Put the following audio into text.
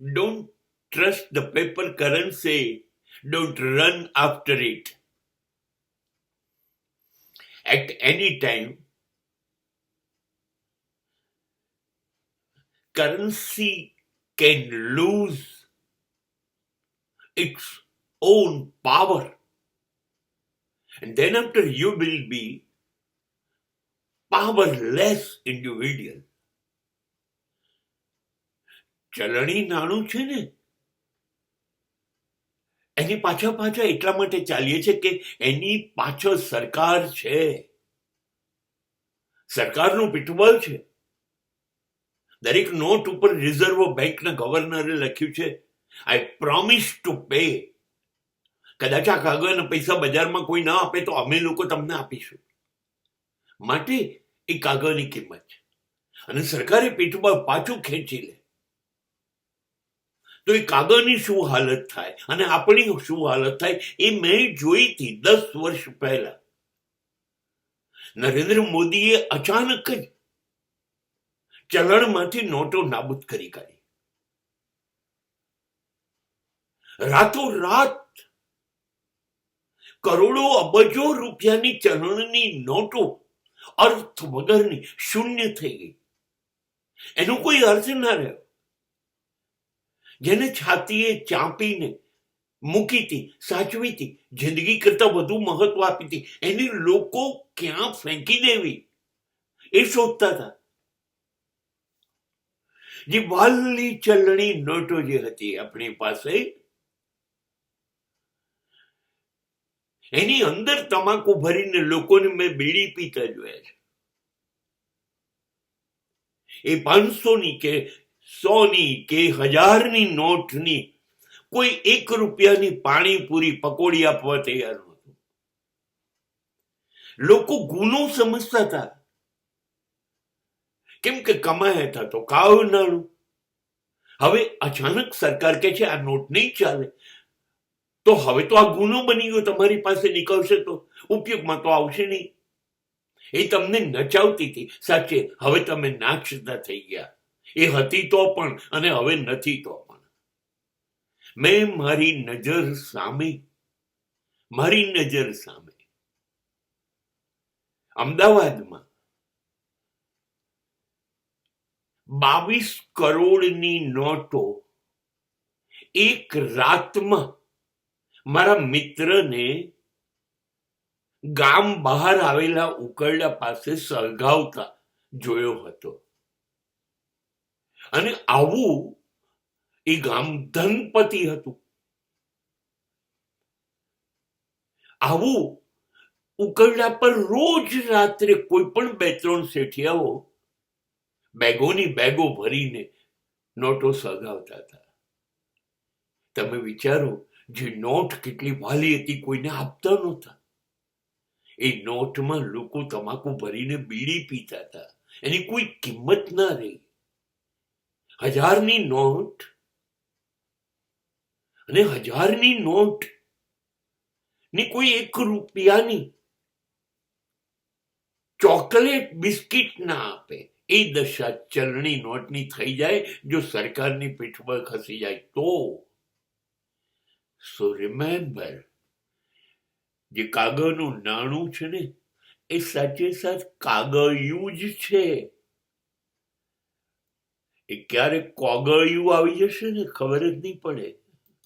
Don't trust the paper currency. Don't run after it. At any time, currency can lose its own power. And then after you will be powerless individual. ચલણી નાણું છે ને એની પાછા એટલા માટે ચાલીએ છે કે એની પાછળ સરકાર છે, સરકારનું પીઠબળ છે. દરેક નોટ ઉપર રિઝર્વ બેંકના ગવર્નરે લખ્યું છે, આઈ પ્રોમિસ ટુ પે. કદાચ આ કાગળના પૈસા બજારમાં કોઈ ના આપે તો અમે લોકો તમને આપીશું. માટે એ કાગળની કિંમત છે. અને સરકારે પીઠબળ પાછું ખેંચી લે તો એ કાગળની શું હાલત થાય અને આપણી શું હાલત થાય એ મેં જોઈ હતી 10 વર્ષ પહેલા. નરેન્દ્ર મોદીએ અચાનક જ ચલણમાંથી નોટો નાબૂદ કરી કાઢી. રાતોરાત કરોડો અબજો રૂપિયાની ચલણની નોટો અર્થ વગરની શૂન્ય થઈ ગઈ. એનો કોઈ અર્થ ના રહ્યો. જેને છાતીએ ચાંપીને મૂકી હતી, સાચવી હતી, જિંદગી કરતા વધુ મહત્વ આપી હતી, એની લોકો ક્યાં ફેંકી દેવી એ શોધતા હતા. જે વાલી ચલણી નોટો જે હતી આપણી પાસે, એની અંદર તમાકુ ભરીને લોકોને મેં બીડી પીતા જોયા છે. એ 500ની કે 100ની કે 1000ની નોટની કોઈ 1 રૂપિયાની પાણીપુરી પકોડી આપવા તૈયાર નહોતું. લોકો ગુનો સમજતા હતા, કેમ કે કમાયા હતા તો કાવ નાણું. હવે અચાનક સરકાર કે છે આ નોટ નહીં ચાલે, તો હવે તો આ ગુનો બની ગયો. તમારી પાસે નીકળશે તો ઉપયોગમાં તો આવશે નહીં. એ તમને નચાવતી હતી, સાચે હવે તમે નાચતા થઈ ગયા. એ હતી તો પણ અને હવે નથી તો પણ. મેં મારી નજર સામે અમદાવાદમાં 22 કરોડની નોટો એક રાતમાં મારા મિત્રને ગામ બહાર આવેલા ઉકરડા પાસે સળગાવતા જોયો હતો. અને આવું એ ગામ ધનપતિ હતું. આવું ઉકરડા પર રોજ રાત્રે કોઈ પણ 2-3 શેઠિયાઓ બેગોની બેગો ભરીને નોટો સળગાવતા હતા. તમે વિચારો, જે નોટ કેટલી વાલી હતી, કોઈને આપતા નહોતા. એ નોટમાં લોકો તમાકુ ભરીને બીડી પીતા હતા. એની કોઈ કિંમત ના રહી. 1000ની નોટ અને 1000ની નોટ ની કોઈ 1 રૂપિયાની ચોકલેટ બિસ્કિટ ના આપે. એ દશા ચલણી નોટની થઈ જાય જો સરકારની પીઠબળ ખસી જાય તો. સો રિમેમ્બર, જે કાગળનું નાણું છે ને એ સાચે સાચ કાગળિયું જ છે. એ ક્યારે કોગળિયું આવી જશે ને ખબર જ નહીં પડે.